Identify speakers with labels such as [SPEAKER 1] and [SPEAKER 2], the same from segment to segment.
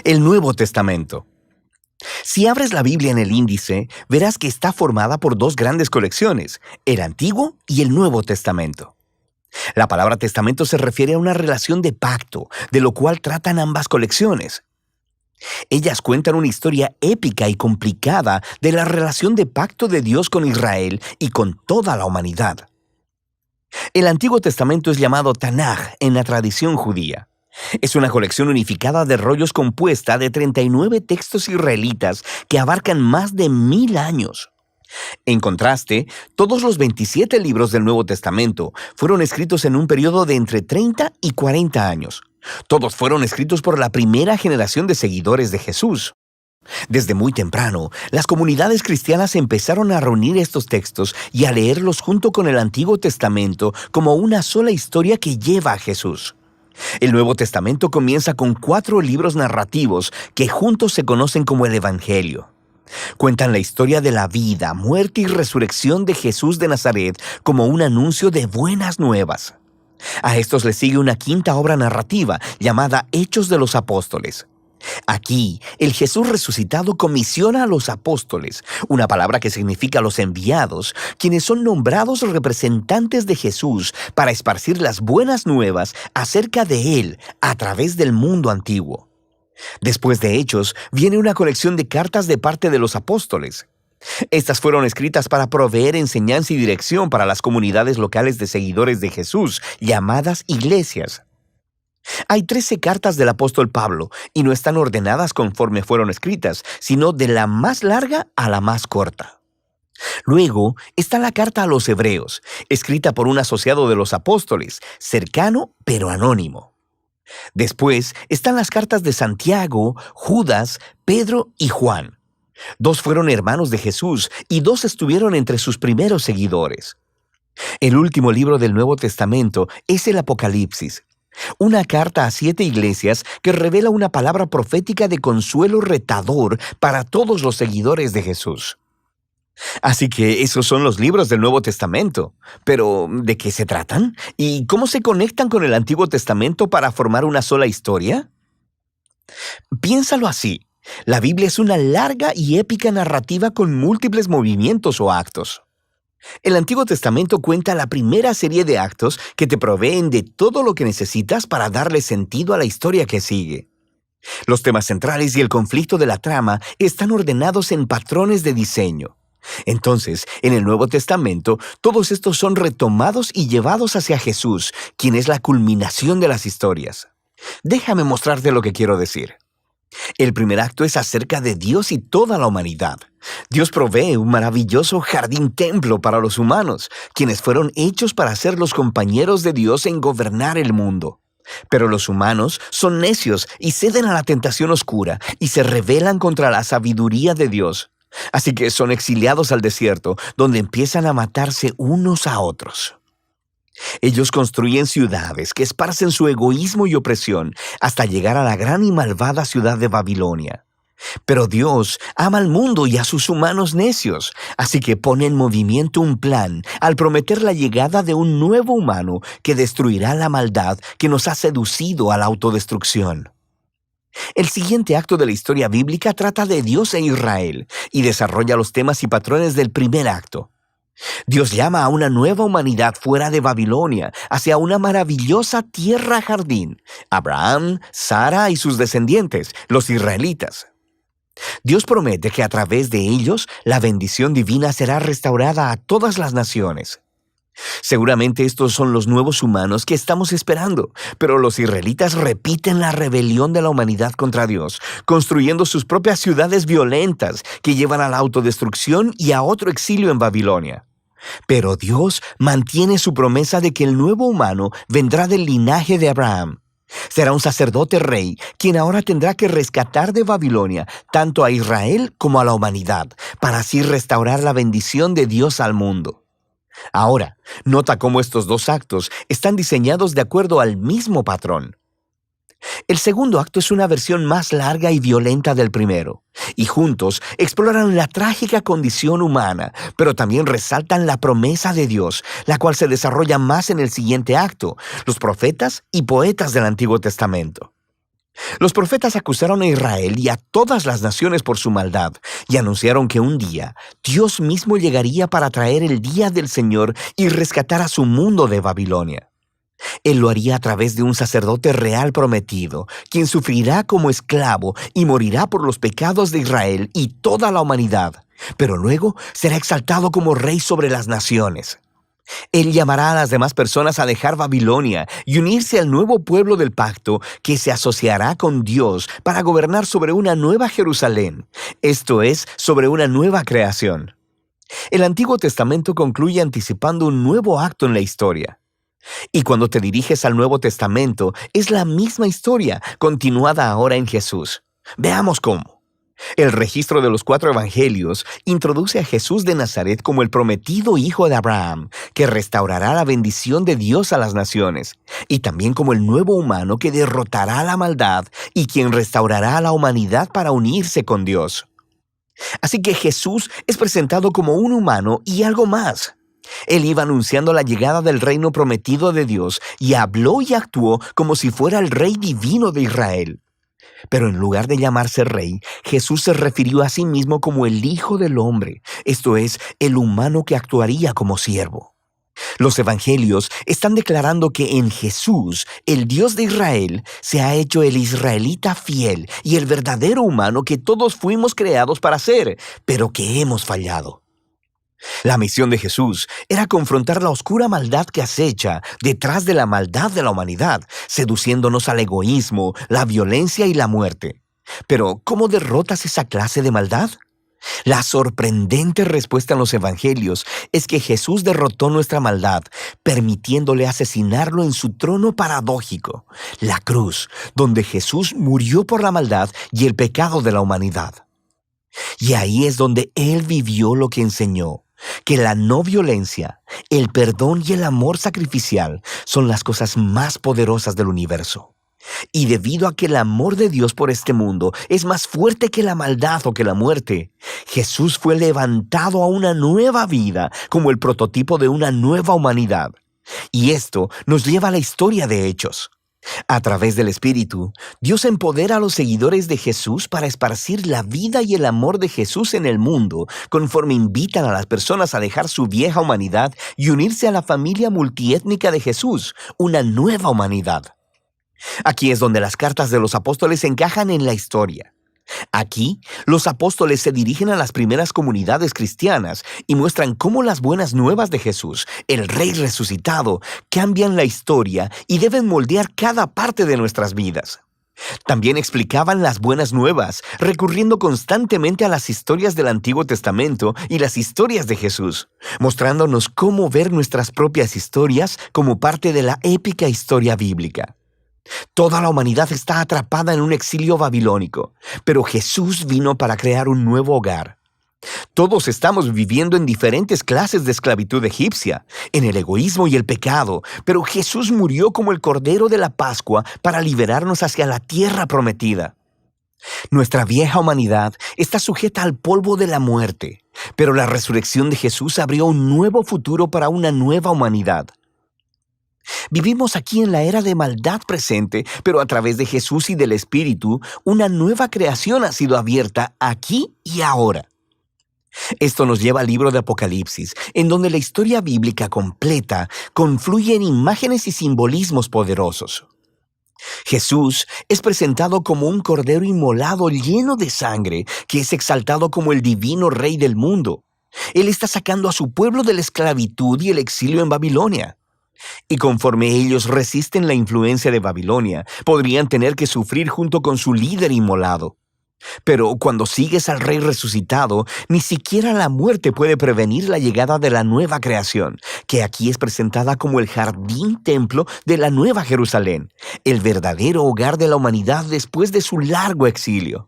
[SPEAKER 1] El Nuevo Testamento. Si abres la Biblia en el índice, verás que está formada por dos grandes colecciones, el Antiguo y el Nuevo Testamento. La palabra testamento se refiere a una relación de pacto, de lo cual tratan ambas colecciones. Ellas cuentan una historia épica y complicada de la relación de pacto de Dios con Israel y con toda la humanidad. El Antiguo Testamento es llamado Tanaj en la tradición judía. Es una colección unificada de rollos compuesta de 39 textos israelitas que abarcan más de 1000 años. En contraste, todos los 27 libros del Nuevo Testamento fueron escritos en un periodo de entre 30 y 40 años. Todos fueron escritos por la primera generación de seguidores de Jesús. Desde muy temprano, las comunidades cristianas empezaron a reunir estos textos y a leerlos junto con el Antiguo Testamento como una sola historia que lleva a Jesús. El Nuevo Testamento comienza con 4 libros narrativos que juntos se conocen como el Evangelio. Cuentan la historia de la vida, muerte y resurrección de Jesús de Nazaret como un anuncio de buenas nuevas. A estos le sigue una quinta obra narrativa llamada Hechos de los Apóstoles. Aquí, el Jesús resucitado comisiona a los apóstoles, una palabra que significa los enviados, quienes son nombrados representantes de Jesús para esparcir las buenas nuevas acerca de Él a través del mundo antiguo. Después de Hechos, viene una colección de cartas de parte de los apóstoles. Estas fueron escritas para proveer enseñanza y dirección para las comunidades locales de seguidores de Jesús, llamadas iglesias. Hay 13 cartas del apóstol Pablo, y no están ordenadas conforme fueron escritas, sino de la más larga a la más corta. Luego está la carta a los hebreos, escrita por un asociado de los apóstoles, cercano pero anónimo. Después están las cartas de Santiago, Judas, Pedro y Juan. 2 fueron hermanos de Jesús y 2 estuvieron entre sus primeros seguidores. El último libro del Nuevo Testamento es el Apocalipsis, una carta a 7 iglesias que revela una palabra profética de consuelo retador para todos los seguidores de Jesús. Así que esos son los libros del Nuevo Testamento. Pero, ¿de qué se tratan? ¿Y cómo se conectan con el Antiguo Testamento para formar una sola historia? Piénsalo así. La Biblia es una larga y épica narrativa con múltiples movimientos o actos. El Antiguo Testamento cuenta la primera serie de actos que te proveen de todo lo que necesitas para darle sentido a la historia que sigue. Los temas centrales y el conflicto de la trama están ordenados en patrones de diseño. Entonces, en el Nuevo Testamento, todos estos son retomados y llevados hacia Jesús, quien es la culminación de las historias. Déjame mostrarte lo que quiero decir. El primer acto es acerca de Dios y toda la humanidad. Dios provee un maravilloso jardín-templo para los humanos, quienes fueron hechos para ser los compañeros de Dios en gobernar el mundo. Pero los humanos son necios y ceden a la tentación oscura y se rebelan contra la sabiduría de Dios. Así que son exiliados al desierto, donde empiezan a matarse unos a otros. Ellos construyen ciudades que esparcen su egoísmo y opresión hasta llegar a la gran y malvada ciudad de Babilonia. Pero Dios ama al mundo y a sus humanos necios, así que pone en movimiento un plan al prometer la llegada de un nuevo humano que destruirá la maldad que nos ha seducido a la autodestrucción. El siguiente acto de la historia bíblica trata de Dios e Israel y desarrolla los temas y patrones del primer acto. Dios llama a una nueva humanidad fuera de Babilonia, hacia una maravillosa tierra jardín, Abraham, Sara y sus descendientes, los israelitas. Dios promete que a través de ellos la bendición divina será restaurada a todas las naciones. Seguramente estos son los nuevos humanos que estamos esperando, pero los israelitas repiten la rebelión de la humanidad contra Dios, construyendo sus propias ciudades violentas que llevan a la autodestrucción y a otro exilio en Babilonia. Pero Dios mantiene su promesa de que el nuevo humano vendrá del linaje de Abraham. Será un sacerdote rey, quien ahora tendrá que rescatar de Babilonia tanto a Israel como a la humanidad, para así restaurar la bendición de Dios al mundo. Ahora, nota cómo estos dos actos están diseñados de acuerdo al mismo patrón. El segundo acto es una versión más larga y violenta del primero, y juntos exploran la trágica condición humana, pero también resaltan la promesa de Dios, la cual se desarrolla más en el siguiente acto, los profetas y poetas del Antiguo Testamento. Los profetas acusaron a Israel y a todas las naciones por su maldad y anunciaron que un día Dios mismo llegaría para traer el día del Señor y rescatar a su mundo de Babilonia. Él lo haría a través de un sacerdote real prometido, quien sufrirá como esclavo y morirá por los pecados de Israel y toda la humanidad, pero luego será exaltado como rey sobre las naciones. Él llamará a las demás personas a dejar Babilonia y unirse al nuevo pueblo del pacto que se asociará con Dios para gobernar sobre una nueva Jerusalén, esto es, sobre una nueva creación. El Antiguo Testamento concluye anticipando un nuevo acto en la historia. Y cuando te diriges al Nuevo Testamento, es la misma historia, continuada ahora en Jesús. Veamos cómo. El registro de los 4 evangelios introduce a Jesús de Nazaret como el prometido hijo de Abraham, que restaurará la bendición de Dios a las naciones, y también como el nuevo humano que derrotará la maldad y quien restaurará a la humanidad para unirse con Dios. Así que Jesús es presentado como un humano y algo más. Él iba anunciando la llegada del reino prometido de Dios y habló y actuó como si fuera el rey divino de Israel. Pero en lugar de llamarse rey, Jesús se refirió a sí mismo como el Hijo del Hombre, esto es, el humano que actuaría como siervo. Los evangelios están declarando que en Jesús, el Dios de Israel, se ha hecho el israelita fiel y el verdadero humano que todos fuimos creados para ser, pero que hemos fallado. La misión de Jesús era confrontar la oscura maldad que acecha detrás de la maldad de la humanidad, seduciéndonos al egoísmo, la violencia y la muerte. Pero, ¿cómo derrotas esa clase de maldad? La sorprendente respuesta en los evangelios es que Jesús derrotó nuestra maldad, permitiéndole asesinarlo en su trono paradójico, la cruz, donde Jesús murió por la maldad y el pecado de la humanidad. Y ahí es donde Él vivió lo que enseñó, que la no violencia, el perdón y el amor sacrificial son las cosas más poderosas del universo. Y debido a que el amor de Dios por este mundo es más fuerte que la maldad o que la muerte, Jesús fue levantado a una nueva vida como el prototipo de una nueva humanidad. Y esto nos lleva a la historia de Hechos. A través del Espíritu, Dios empodera a los seguidores de Jesús para esparcir la vida y el amor de Jesús en el mundo, conforme invitan a las personas a dejar su vieja humanidad y unirse a la familia multiétnica de Jesús, una nueva humanidad. Aquí es donde las cartas de los apóstoles encajan en la historia. Aquí, los apóstoles se dirigen a las primeras comunidades cristianas y muestran cómo las buenas nuevas de Jesús, el Rey resucitado, cambian la historia y deben moldear cada parte de nuestras vidas. También explicaban las buenas nuevas, recurriendo constantemente a las historias del Antiguo Testamento y las historias de Jesús, mostrándonos cómo ver nuestras propias historias como parte de la épica historia bíblica. Toda la humanidad está atrapada en un exilio babilónico, pero Jesús vino para crear un nuevo hogar. Todos estamos viviendo en diferentes clases de esclavitud egipcia, en el egoísmo y el pecado, pero Jesús murió como el Cordero de la Pascua para liberarnos hacia la tierra prometida. Nuestra vieja humanidad está sujeta al polvo de la muerte, pero la resurrección de Jesús abrió un nuevo futuro para una nueva humanidad. Vivimos aquí en la era de maldad presente, pero a través de Jesús y del Espíritu, una nueva creación ha sido abierta aquí y ahora. Esto nos lleva al libro de Apocalipsis, en donde la historia bíblica completa confluye en imágenes y simbolismos poderosos. Jesús es presentado como un cordero inmolado lleno de sangre, que es exaltado como el divino Rey del mundo. Él está sacando a su pueblo de la esclavitud y el exilio en Babilonia. Y conforme ellos resisten la influencia de Babilonia, podrían tener que sufrir junto con su líder inmolado. Pero cuando sigues al Rey resucitado, ni siquiera la muerte puede prevenir la llegada de la nueva creación, que aquí es presentada como el jardín templo de la Nueva Jerusalén, el verdadero hogar de la humanidad después de su largo exilio.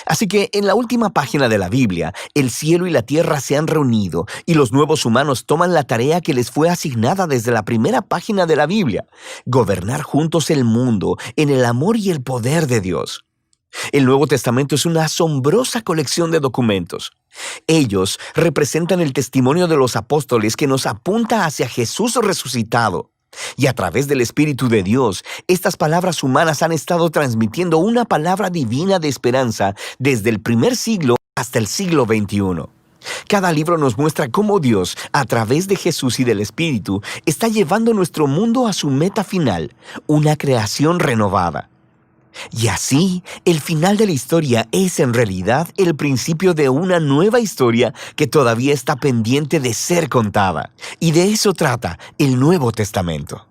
[SPEAKER 1] Así que en la última página de la Biblia, el cielo y la tierra se han reunido y los nuevos humanos toman la tarea que les fue asignada desde la primera página de la Biblia: gobernar juntos el mundo en el amor y el poder de Dios. El Nuevo Testamento es una asombrosa colección de documentos. Ellos representan el testimonio de los apóstoles que nos apunta hacia Jesús resucitado. Y a través del Espíritu de Dios, estas palabras humanas han estado transmitiendo una palabra divina de esperanza desde el primer siglo hasta el siglo XXI. Cada libro nos muestra cómo Dios, a través de Jesús y del Espíritu, está llevando nuestro mundo a su meta final, una creación renovada. Y así, el final de la historia es en realidad el principio de una nueva historia que todavía está pendiente de ser contada. Y de eso trata el Nuevo Testamento.